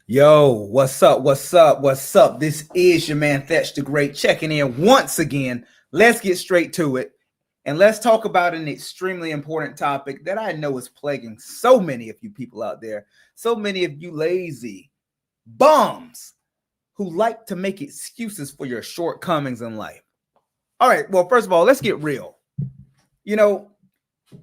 Yo, what's up? What's up? What's up? This is your man Thatch the Great checking in once again. Let's get straight to it and let's talk about an extremely important topic that I know is plaguing so many of you people out there, so many of you lazy bums who like to make excuses for your shortcomings in life. All right, well, first of all, let's get real. You know,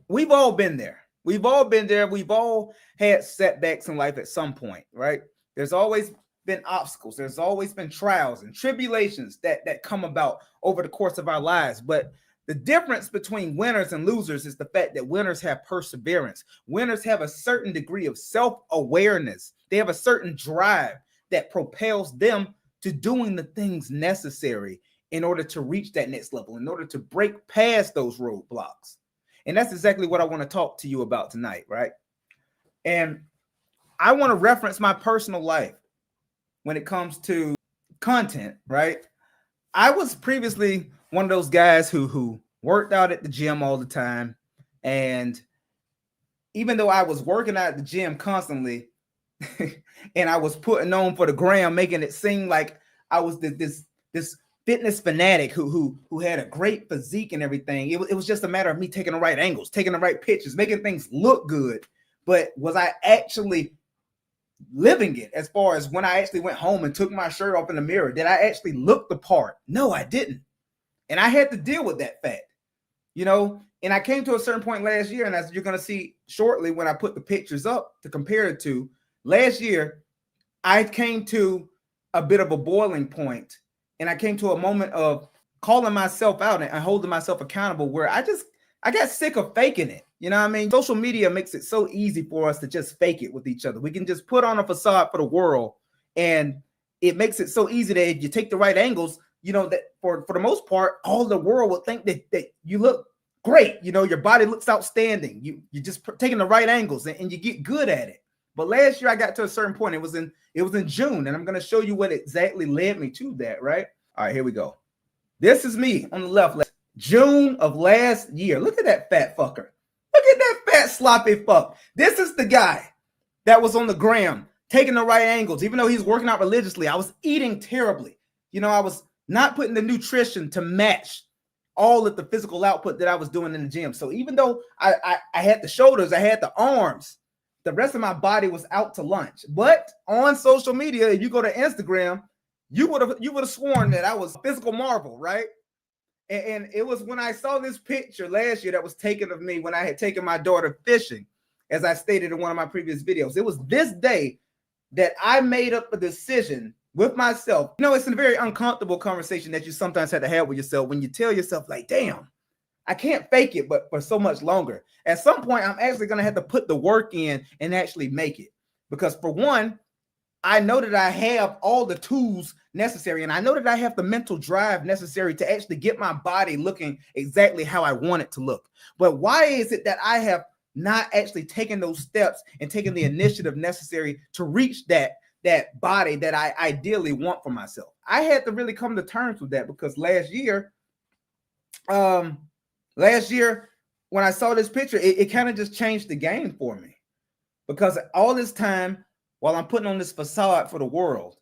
we've all been there. We've all been there. We've all had setbacks in life at some point, right? There's always been obstacles. There's always been trials and tribulations that come about over the course of our lives. But the difference between winners and losers is the fact that winners have perseverance. Winners have a certain degree of self-awareness. They have a certain drive that propels them to doing the things necessary in order to reach that next level, in order to break past those roadblocks. And that's exactly what I want to talk to you about tonight, right? And I want to reference my personal life when it comes to content, right? I was previously one of those guys who worked out at the gym all the time. And even though I was working out at the gym constantly and I was putting on for the gram, making it seem like I was this fitness fanatic who had a great physique and everything. It was just a matter of me taking the right angles, taking the right pictures, making things look good. But was I actually living it? As far as when I actually went home and took my shirt off in the mirror, did I actually look the part? No, I didn't. And I had to deal with that fact, and I came to a certain point last year, and as you're going to see shortly when I put the pictures up to compare it to last year, I came to a bit of a boiling point, and I came to a moment of calling myself out and holding myself accountable where I got sick of faking it. You know what I mean? Social media makes it so easy for us to just fake it with each other. We can just put on a facade for the world, and it makes it so easy that if you take the right angles, that for the most part, all the world would think that you look great. Your body looks outstanding. You're just taking the right angles and you get good at it. But last year I got to a certain point. It was in June, and I'm going to show you what exactly led me to that, right? All right, here we go. This is me on the left. June of last year. Look at that fat fucker. Look at that fat sloppy fuck. This is the guy that was on the gram taking the right angles. Even though he's working out religiously, I was eating terribly. I was not putting the nutrition to match all of the physical output that I was doing in the gym. So even though I had the shoulders, I had the arms, the rest of my body was out to lunch. But on social media, if you go to Instagram, you would have sworn that I was a physical marvel, right? And it was when I saw this picture last year that was taken of me when I had taken my daughter fishing, as I stated in one of my previous videos. It was this day that I made up a decision with myself. It's a very uncomfortable conversation that you sometimes have to have with yourself when you tell yourself, like, damn, I can't fake it, but for so much longer. At some point, I'm actually going to have to put the work in and actually make it. Because for one, I know that I have all the tools necessary, and I know that I have the mental drive necessary to actually get my body looking exactly how I want it to look. But why is it that I have not actually taken those steps and taken the initiative necessary to reach that body that I ideally want for myself? I had to really come to terms with that, because last year when I saw this picture, it kind of just changed the game for me, because all this time while I'm putting on this facade for the world,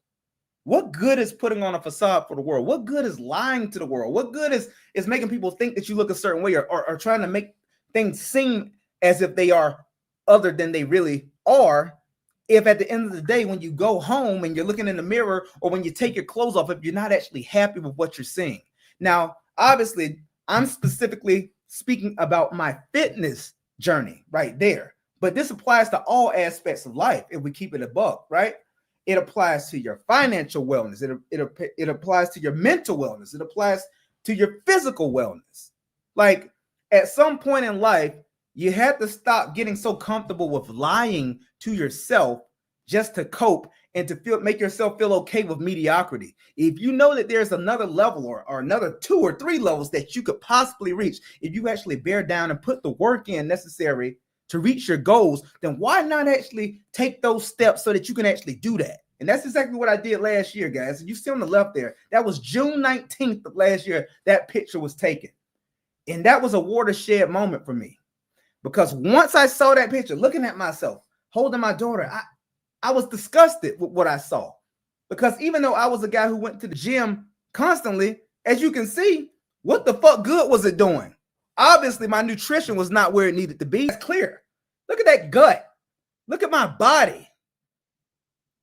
what good is putting on a facade for the world? What good is lying to the world? What good is making people think that you look a certain way, or trying to make things seem as if they are other than they really are, if at the end of the day, when you go home and you're looking in the mirror, or when you take your clothes off, if you're not actually happy with what you're seeing? Now, obviously, I'm specifically speaking about my fitness journey right there. But this applies to all aspects of life if we keep it a buck, right? It applies to your financial wellness. It applies to your mental wellness. It applies to your physical wellness. Like, at some point in life, you have to stop getting so comfortable with lying to yourself just to cope and to make yourself feel okay with mediocrity. If you know that there's another level or another 2 or 3 levels that you could possibly reach, if you actually bear down and put the work in necessary to reach your goals, then why not actually take those steps so that you can actually do that? And that's exactly what I did last year, guys. And you see on the left there, that was June 19th of last year, that picture was taken. And that was a watershed moment for me, because once I saw that picture, looking at myself, holding my daughter, I was disgusted with what I saw, because even though I was a guy who went to the gym constantly, as you can see, what the fuck good was it doing? Obviously, my nutrition was not where it needed to be. It's clear. Look at that gut. Look at my body.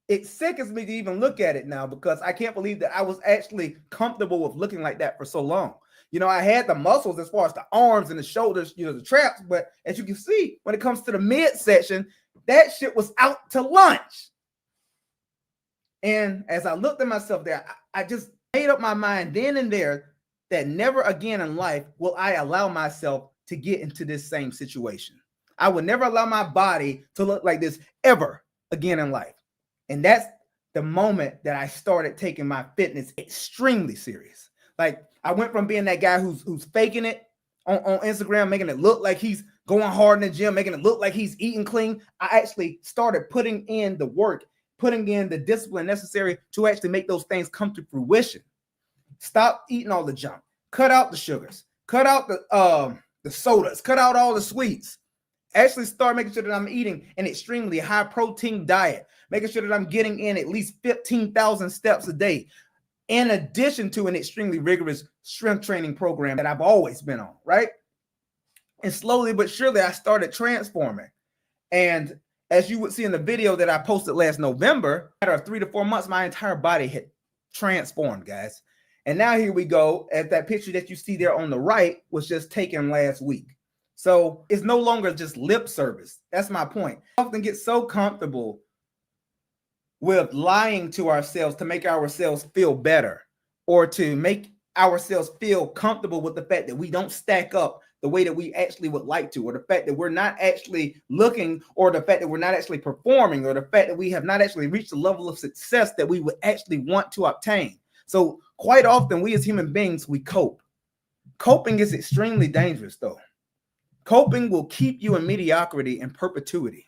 It sickens me to even look at it now, because I can't believe that I was actually comfortable with looking like that for so long. You know, I had the muscles as far as the arms and the shoulders, you know, the traps. But as you can see, when it comes to the midsection, that shit was out to lunch. And as I looked at myself there, I just made up my mind then and there that never again in life will I allow myself to get into this same situation. I would never allow my body to look like this ever again in life. And that's the moment that I started taking my fitness extremely serious. Like, I went from being that guy who's faking it on Instagram, making it look like he's going hard in the gym, making it look like he's eating clean. I actually started putting in the work, putting in the discipline necessary to actually make those things come to fruition. Stop eating all the junk. Cut out the sugars. Cut out the sodas. Cut out all the sweets. Actually start making sure that I'm eating an extremely high protein diet, making sure that I'm getting in at least 15,000 steps a day, in addition to an extremely rigorous strength training program that I've always been on, right? And slowly but surely, I started transforming. And as you would see in the video that I posted last November, after 3 to 4 months, my entire body had transformed, guys. And now here we go, at that picture that you see there on the right was just taken last week. So it's no longer just lip service. That's my point. We often get so comfortable with lying to ourselves to make ourselves feel better, or to make ourselves feel comfortable with the fact that we don't stack up the way that we actually would like to, or the fact that we're not actually looking, or the fact that we're not actually performing, or the fact that we have not actually reached the level of success that we would actually want to obtain. So quite often we as human beings, we cope. Coping is extremely dangerous though. Coping will keep you in mediocrity and perpetuity.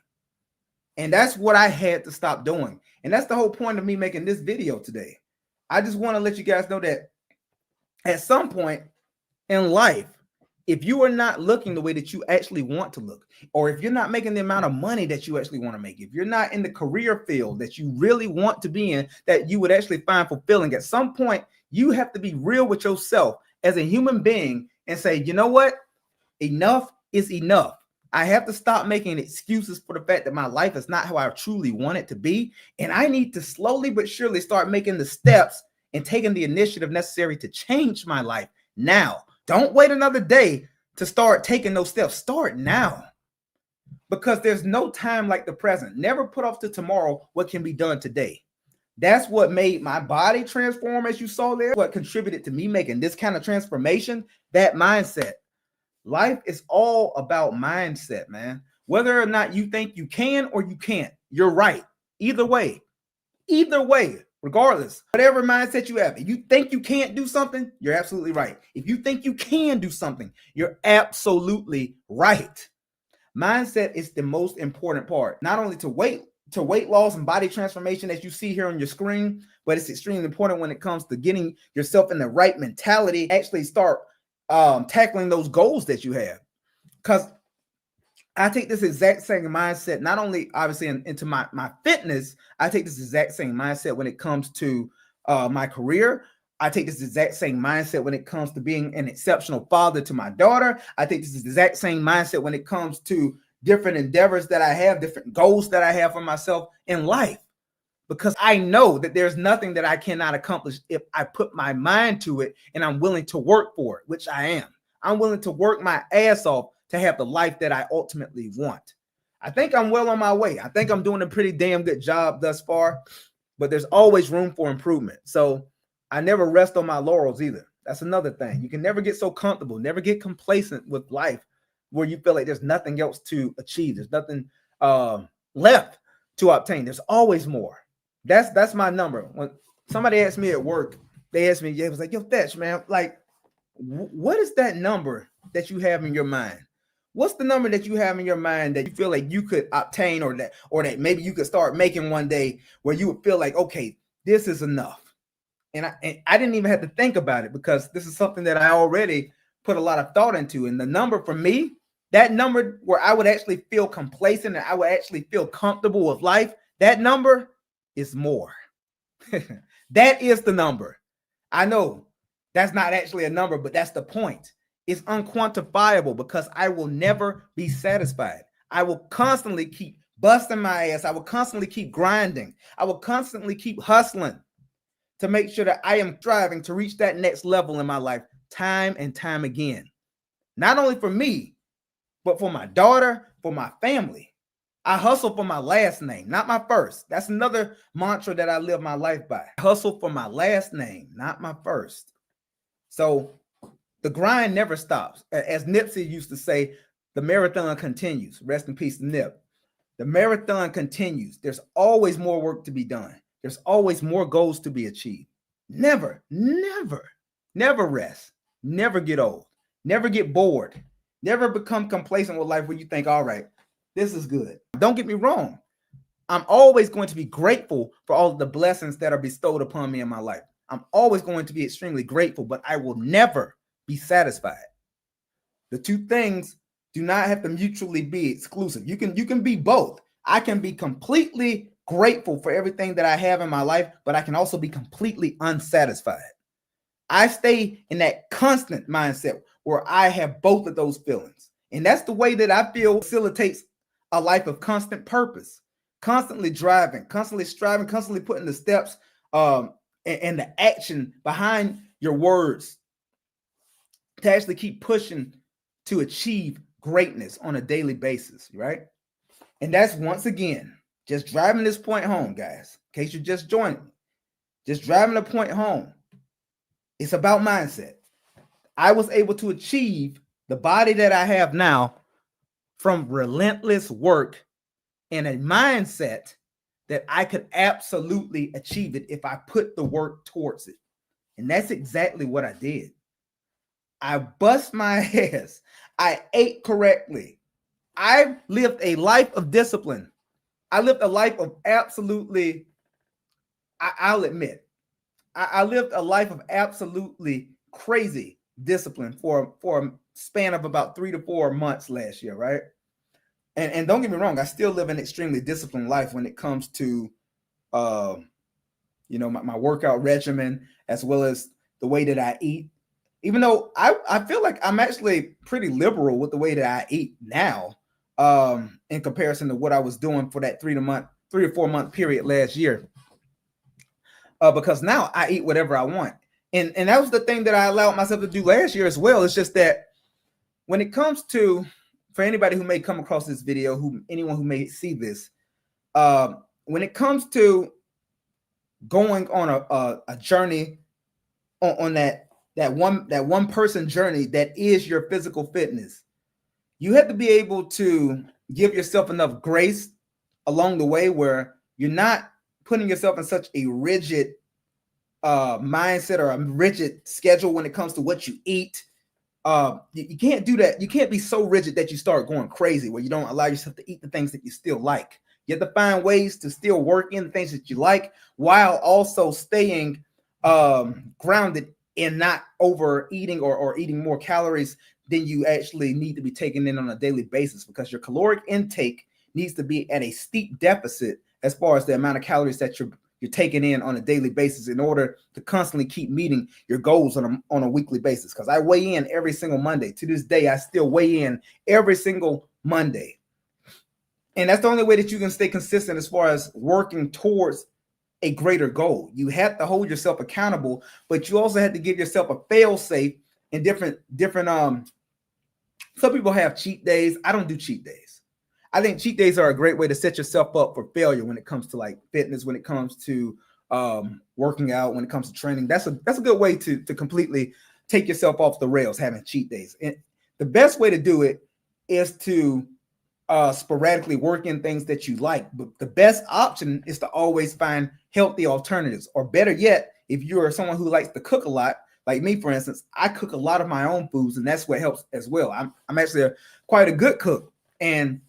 And that's what I had to stop doing. And that's the whole point of me making this video today. I just want to let you guys know that at some point in life, if you are not looking the way that you actually want to look, or if you're not making the amount of money that you actually want to make, if you're not in the career field that you really want to be in, that you would actually find fulfilling, at some point, you have to be real with yourself as a human being and say, you know what? Enough is enough. I have to stop making excuses for the fact that my life is not how I truly want it to be. And I need to slowly but surely start making the steps and taking the initiative necessary to change my life now. Don't wait another day to start taking those steps. Start now, because there's no time like the present. Never put off to tomorrow what can be done today. That's what made my body transform, as you saw there. What contributed to me making this kind of transformation, that mindset. Life is all about mindset, man. Whether or not you think you can or you can't, you're right. Either way, regardless, whatever mindset you have, if you think you can't do something, you're absolutely right. If you think you can do something, you're absolutely right. Mindset is the most important part, not only to weight loss and body transformation, as you see here on your screen, but it's extremely important when it comes to getting yourself in the right mentality, actually start tackling those goals that you have. Because I take this exact same mindset, not only obviously into my fitness, I take this exact same mindset when it comes to my career. I take this exact same mindset when it comes to being an exceptional father to my daughter. I take this exact same mindset when it comes to different endeavors that I have, different goals that I have for myself in life. Because I know that there's nothing that I cannot accomplish if I put my mind to it and I'm willing to work for it, which I am. I'm willing to work my ass off to have the life that I ultimately want. I think I'm well on my way. I think I'm doing a pretty damn good job thus far, but there's always room for improvement. So I never rest on my laurels either. That's another thing. You can never get so comfortable, never get complacent with life where you feel like there's nothing else to achieve. There's nothing left to obtain. There's always more. That's my number. When somebody asked me at work, they asked me, it was like, yo, Thatch, man, like, what is that number that you have in your mind? What's the number that you have in your mind that you feel like you could obtain, or that maybe you could start making one day where you would feel like, okay, this is enough? And I didn't even have to think about it, because this is something that I already put a lot of thought into. And the number for me, that number where I would actually feel complacent and I would actually feel comfortable with life, That number is more. That is the number. I know that's not actually a number, but that's the point. It's unquantifiable because I will never be satisfied. I will constantly keep busting my ass. I will constantly keep grinding. I will constantly keep hustling to make sure that I am striving to reach that next level in my life time and time again. Not only for me, but for my daughter, for my family. I hustle for my last name, not my first. That's another mantra that I live my life by. I hustle for my last name, not my first. So the grind never stops. As Nipsey used to say, the marathon continues. Rest in peace, Nip. The marathon continues. There's always more work to be done. There's always more goals to be achieved. Never, never, never rest. Never get old. Never get bored. Never become complacent with life where you think, all right, this is good. Don't get me wrong. I'm always going to be grateful for all of the blessings that are bestowed upon me in my life. I'm always going to be extremely grateful, but I will never be satisfied. The two things do not have to mutually be exclusive. You can be both. I can be completely grateful for everything that I have in my life, but I can also be completely unsatisfied. I stay in that constant mindset where I have both of those feelings. And that's the way that I feel facilitates a life of constant purpose, constantly driving, constantly striving, constantly putting the steps and the action behind your words to actually keep pushing to achieve greatness on a daily basis, right? And that's, once again, just driving this point home, guys, in case you just joined me, just driving the point home. It's about mindset. I was able to achieve the body that I have now from relentless work and a mindset that I could absolutely achieve it if I put the work towards it. And that's exactly what I did. I bust my ass. I ate correctly. I lived a life of discipline. I lived a life of absolutely, I'll admit, I lived a life of absolutely crazy discipline for a span of about 3 to 4 months last year, right? And don't get me wrong, I still live an extremely disciplined life when it comes to, my workout regimen, as well as the way that I eat. Even though I feel like I'm actually pretty liberal with the way that I eat now, in comparison to what I was doing for that 3 to 4 month period last year. Because now I eat whatever I want. And that was the thing that I allowed myself to do last year as well. It's just that when it comes to, for anybody who may come across this video, anyone who may see this, when it comes to going on a journey on that one person journey that is your physical fitness, you have to be able to give yourself enough grace along the way where you're not putting yourself in such a rigid mindset or a rigid schedule when it comes to what you eat. You can't do that. You can't be so rigid that you start going crazy where you don't allow yourself to eat the things that you still like. You have to find ways to still work in the things that you like while also staying grounded and not overeating or eating more calories than you actually need to be taking in on a daily basis, because your caloric intake needs to be at a steep deficit as far as the amount of calories that you're taking in on a daily basis in order to constantly keep meeting your goals on a weekly basis. Because I weigh in every single Monday. To this day, I still weigh in every single Monday. And that's the only way that you can stay consistent as far as working towards a greater goal. You have to hold yourself accountable, but you also have to give yourself a fail safe in different some people have cheat days. I don't do cheat days. I think cheat days are a great way to set yourself up for failure when it comes to like fitness, when it comes to working out, when it comes to training. That's a good way to completely take yourself off the rails, having cheat days. And the best way to do it is to sporadically work in things that you like. But the best option is to always find healthy alternatives, or better yet, if you're someone who likes to cook a lot, like me, for instance, I cook a lot of my own foods, and that's what helps as well. I'm actually quite a good cook, and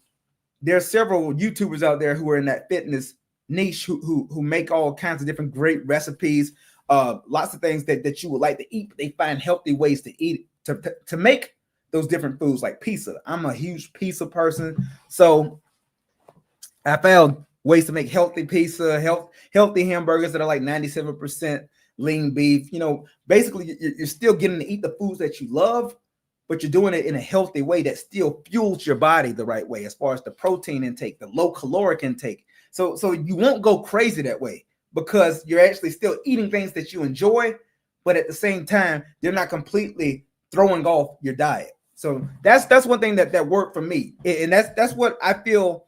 there's several YouTubers out there who are in that fitness niche who make all kinds of different great recipes, lots of things that you would like to eat, but they find healthy ways to eat to make those different foods, like pizza. I'm a huge pizza person, so I found ways to make healthy pizza, healthy hamburgers that are like 97% lean beef. Basically you're still getting to eat the foods that you love, but you're doing it in a healthy way that still fuels your body the right way, as far as the protein intake, the low caloric intake. So you won't go crazy that way, because you're actually still eating things that you enjoy, but at the same time, they're not completely throwing off your diet. So that's one thing that worked for me. And that's what I feel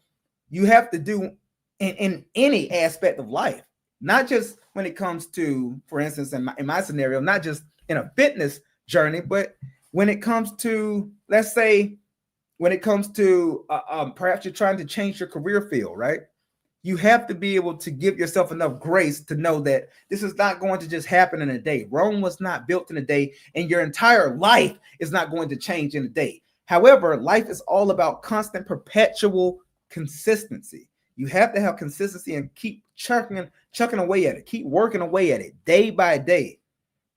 you have to do in any aspect of life, not just when it comes to, for instance, in my scenario, not just in a fitness journey, but when it comes to, let's say, when it comes to perhaps you're trying to change your career field, right? You have to be able to give yourself enough grace to know that this is not going to just happen in a day. Rome was not built in a day, and your entire life is not going to change in a day. However, life is all about constant, perpetual consistency. You have to have consistency and keep chucking away at it, keep working away at it day by day.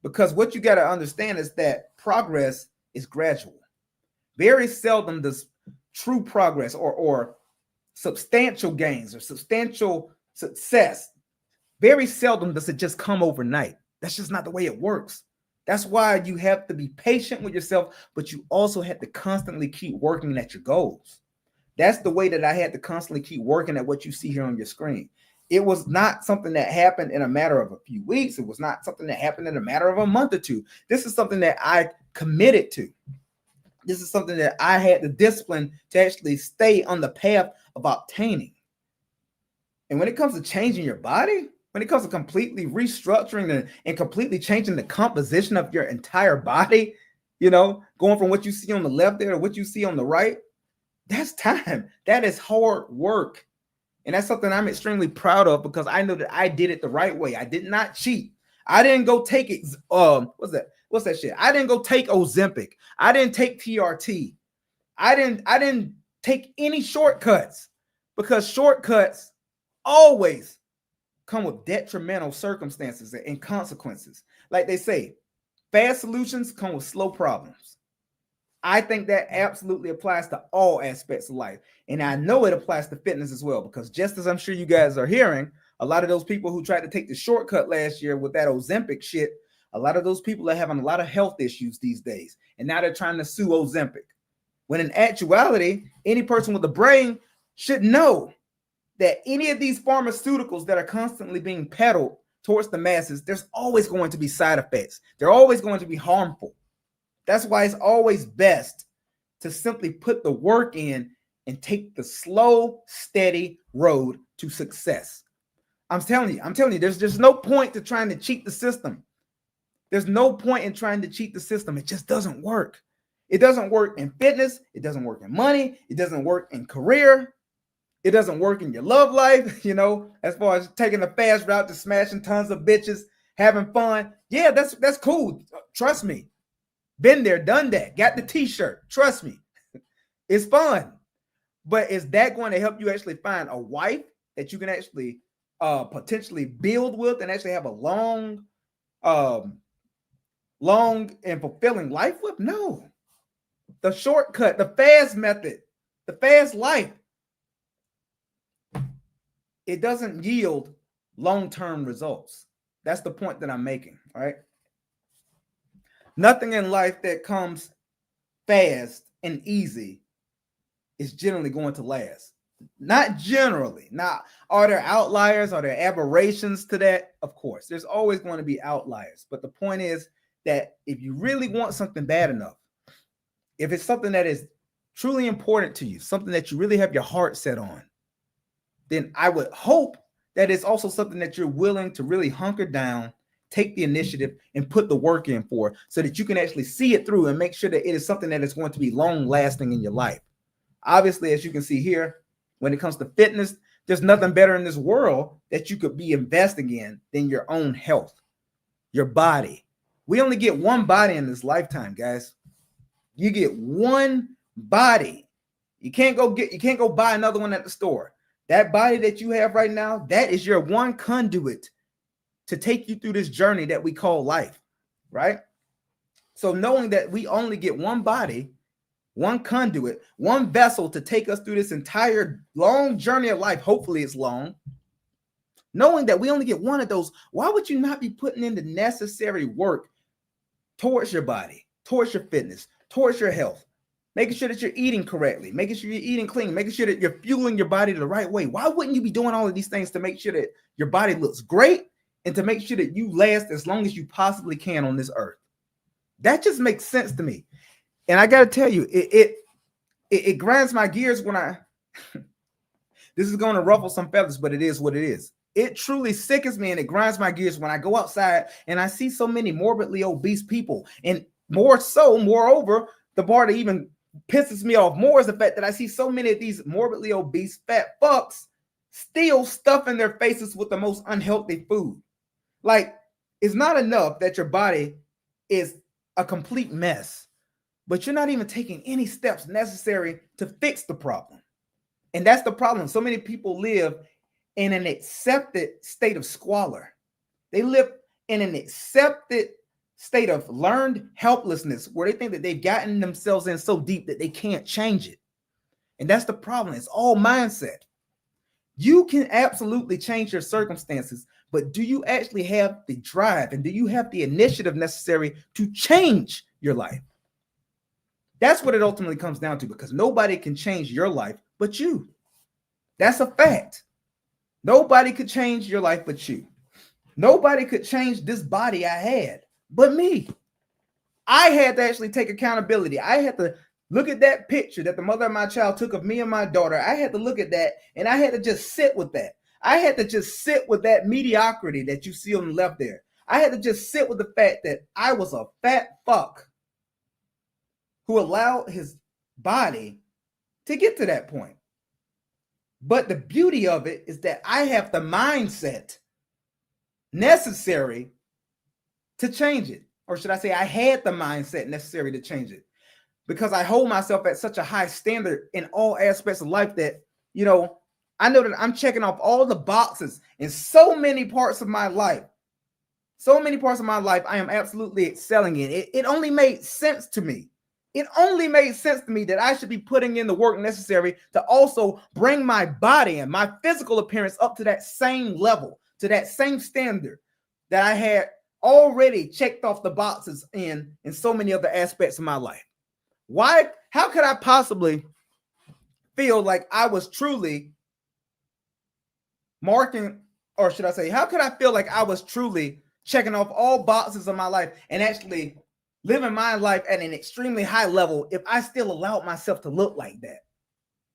Because what you got to understand is that progress is gradual. Very seldom does true progress or substantial gains or substantial success, very seldom does it just come overnight. That's just not the way it works. That's why you have to be patient with yourself, but you also have to constantly keep working at your goals. That's the way that I had to constantly keep working at what you see here on your screen. It was not something that happened in a matter of a few weeks. It was not something that happened in a matter of a month or two. This is something that I committed to. This is something that I had the discipline to actually stay on the path of obtaining. And when it comes to changing your body, when it comes to completely restructuring and completely changing the composition of your entire body, going from what you see on the left there to what you see on the right, that's time. That is hard work. And that's something I'm extremely proud of, because I know that I did it the right way. I did not cheat. I didn't go take it. What's that shit? I didn't go take Ozempic. I didn't take TRT. I didn't take any shortcuts, because shortcuts always come with detrimental circumstances and consequences. Like they say, fast solutions come with slow problems. I think that absolutely applies to all aspects of life. And I know it applies to fitness as well, because just as I'm sure you guys are hearing, a lot of those people who tried to take the shortcut last year with that Ozempic shit, a lot of those people are having a lot of health issues these days. And now they're trying to sue Ozempic. When in actuality, any person with a brain should know that any of these pharmaceuticals that are constantly being peddled towards the masses, there's always going to be side effects. They're always going to be harmful. That's why it's always best to simply put the work in and take the slow, steady road to success. I'm telling you, there's no point to trying to cheat the system. There's no point in trying to cheat the system. It just doesn't work. It doesn't work in fitness. It doesn't work in money. It doesn't work in career. It doesn't work in your love life, as far as taking the fast route to smashing tons of bitches, having fun. Yeah, that's cool. Trust me. Been there, done that. Got the t-shirt. Trust me. It's fun. But is that going to help you actually find a wife that you can actually potentially build with and actually have a long and fulfilling life with? No. The shortcut, the fast method, the fast life, it doesn't yield long-term results. That's the point that I'm making, all right? Nothing in life that comes fast and easy is generally going to last. Not generally. Now, are there outliers? Are there aberrations to that? Of course, there's always going to be outliers. But the point is that if you really want something bad enough, if it's something that is truly important to you, something that you really have your heart set on, then I would hope that it's also something that you're willing to really hunker down, take the initiative, and put the work in for, so that you can actually see it through and make sure that it is something that is going to be long lasting in your life. Obviously, as you can see here, when it comes to fitness, there's nothing better in this world that you could be investing in than your own health, your body. We only get one body in this lifetime, guys. You get one body. You can't go buy another one at the store. That body that you have right now, that is your one conduit to take you through this journey that we call life, right? So knowing that we only get one body, one conduit, one vessel to take us through this entire long journey of life. Hopefully it's long. Knowing that we only get one of those, why would you not be putting in the necessary work towards your body, towards your fitness, towards your health, making sure that you're eating correctly, making sure you're eating clean, making sure that you're fueling your body the right way? Why wouldn't you be doing all of these things to make sure that your body looks great and to make sure that you last as long as you possibly can on this earth? That just makes sense to me. And I got to tell you, it grinds my gears when I, this is going to ruffle some feathers, but it is what it is. It truly sickens me and it grinds my gears when I go outside and I see so many morbidly obese people. And moreover, the part that even pisses me off more is the fact that I see so many of these morbidly obese fat fucks still stuffing their faces with the most unhealthy food. Like, it's not enough that your body is a complete mess, but you're not even taking any steps necessary to fix the problem. And that's the problem. So many people live in an accepted state of squalor. They live in an accepted state of learned helplessness where they think that they've gotten themselves in so deep that they can't change it. And that's the problem. It's all mindset. You can absolutely change your circumstances, but do you actually have the drive and do you have the initiative necessary to change your life? That's what it ultimately comes down to, because nobody can change your life but you. That's a fact. Nobody could change your life but you. Nobody could change this body I had but me. I had to actually take accountability. I had to look at that picture that the mother of my child took of me and my daughter. I had to look at that and I had to just sit with that. I had to just sit with that mediocrity that you see on the left there. I had to just sit with the fact that I was a fat fuck who allowed his body to get to that point. But the beauty of it is that I have the mindset necessary to change it. Or should I say I had the mindset necessary to change it, because I hold myself at such a high standard in all aspects of life that, I know that I'm checking off all the boxes in so many parts of my life. So many parts of my life I am absolutely excelling in. It only made sense to me. It only made sense to me that I should be putting in the work necessary to also bring my body and my physical appearance up to that same level, to that same standard that I had already checked off the boxes in so many other aspects of my life. Why? How could I possibly feel like I was truly marking, or should I say, how could I feel like I was truly checking off all boxes of my life and actually living my life at an extremely high level if I still allowed myself to look like that?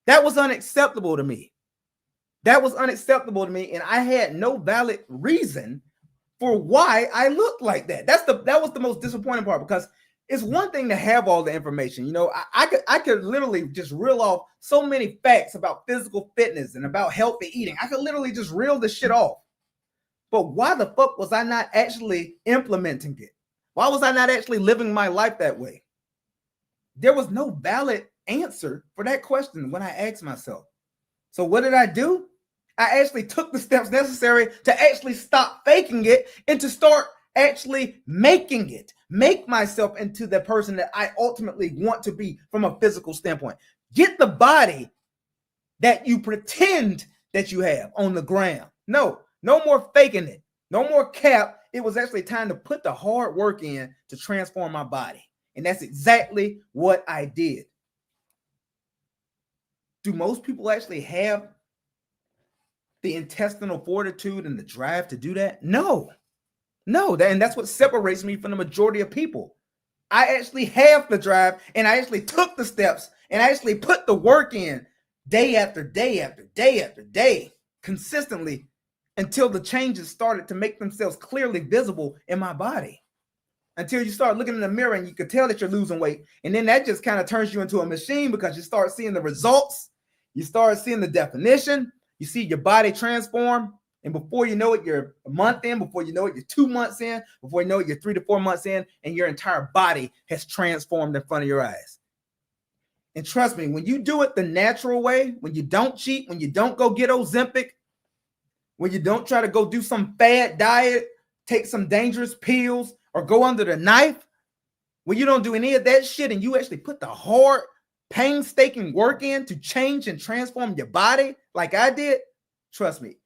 That was unacceptable to me. That was unacceptable to me, and I had no valid reason for why I looked like that. That was the most disappointing part, because it's one thing to have all the information. I could literally just reel off so many facts about physical fitness and about healthy eating. I could literally just reel this shit off. But why the fuck was I not actually implementing it? Why was I not actually living my life that way? There was no valid answer for that question when I asked myself. So what did I do? I actually took the steps necessary to actually stop faking it and to start actually making it, make myself into the person that I ultimately want to be from a physical standpoint. Get the body that you pretend that you have on the ground. No more faking it. No more cap. It was actually time to put the hard work in to transform my body. And that's exactly what I did. Do most people actually have the intestinal fortitude and the drive to do that? No. And that's what separates me from the majority of people. I actually have the drive, and I actually took the steps, and I actually put the work in day after day after day after day, consistently, until the changes started to make themselves clearly visible in my body. Until you start looking in the mirror and you can tell that you're losing weight. And then that just kind of turns you into a machine, because you start seeing the results. You start seeing the definition. You see your body transform. And before you know it, you're a month in. Before you know it, you're 2 months in. Before you know it, you're 3 to 4 months in. And your entire body has transformed in front of your eyes. And trust me, when you do it the natural way, when you don't cheat, when you don't go get Ozempic, when you don't try to go do some fad diet, take some dangerous pills, or go under the knife, when you don't do any of that shit and you actually put the hard painstaking work in to change and transform your body like I did, trust me,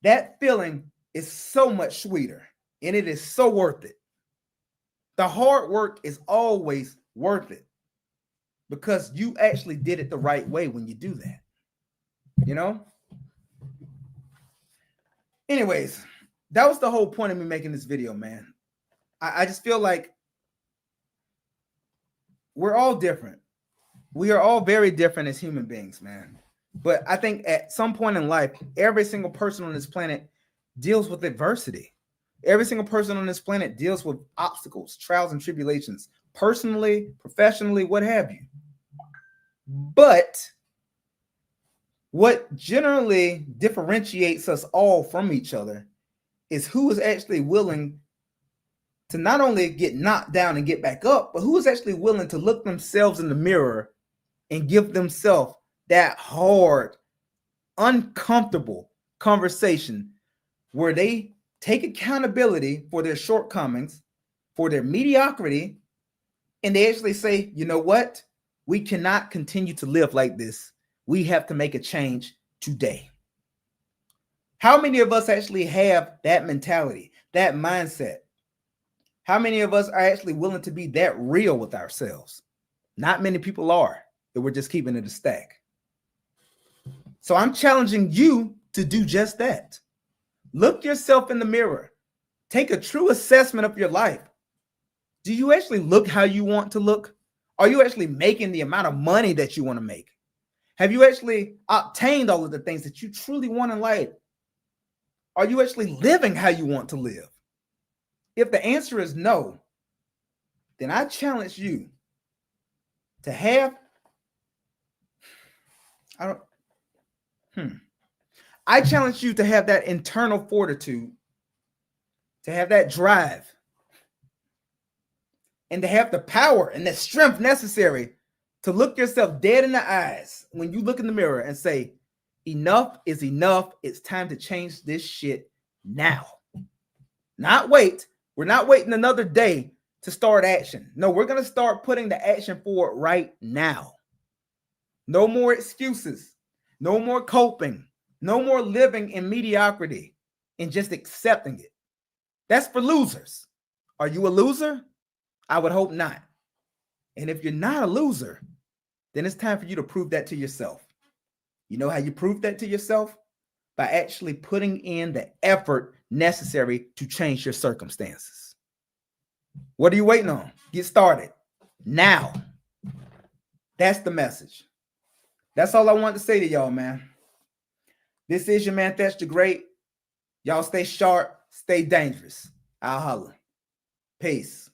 that feeling is so much sweeter and it is so worth it. The hard work is always worth it because you actually did it the right way when you do that, you know? Anyways, that was the whole point of me making this video, man. I just feel like we're all different. We are all very different as human beings, man. But I think at some point in life, every single person on this planet deals with adversity. Every single person on this planet deals with obstacles, trials, and tribulations, personally, professionally, what have you. But what generally differentiates us all from each other is who is actually willing to not only get knocked down and get back up, but who is actually willing to look themselves in the mirror and give themselves that hard, uncomfortable conversation where they take accountability for their shortcomings, for their mediocrity, and they actually say, you know what? We cannot continue to live like this. We have to make a change today. How many of us actually have that mentality, that mindset? How many of us are actually willing to be that real with ourselves? Not many people are. That we're just keeping it a stack. So I'm challenging you to do just that. Look yourself in the mirror. Take a true assessment of your life. Do you actually look how you want to look? Are you actually making the amount of money that you want to make? Have you actually obtained all of the things that you truly want in life? Are you actually living how you want to live? If the answer is no, then I challenge you to have, I challenge you to have that internal fortitude, to have that drive, and to have the power and the strength necessary to look yourself dead in the eyes when you look in the mirror and say, enough is enough. It's time to change this shit now. Not wait. We're not waiting another day to start action. No, we're going to start putting the action forward right now. No more excuses. No more coping. No more living in mediocrity and just accepting it. That's for losers. Are you a loser? I would hope not. And if you're not a loser, then it's time for you to prove that to yourself. You know how you prove that to yourself? By actually putting in the effort necessary to change your circumstances. What are you waiting on? Get started now. That's the message. That's all I want to say to y'all, man. This is your man, Thatch the Great. Y'all stay sharp, stay dangerous. I'll holler. Peace.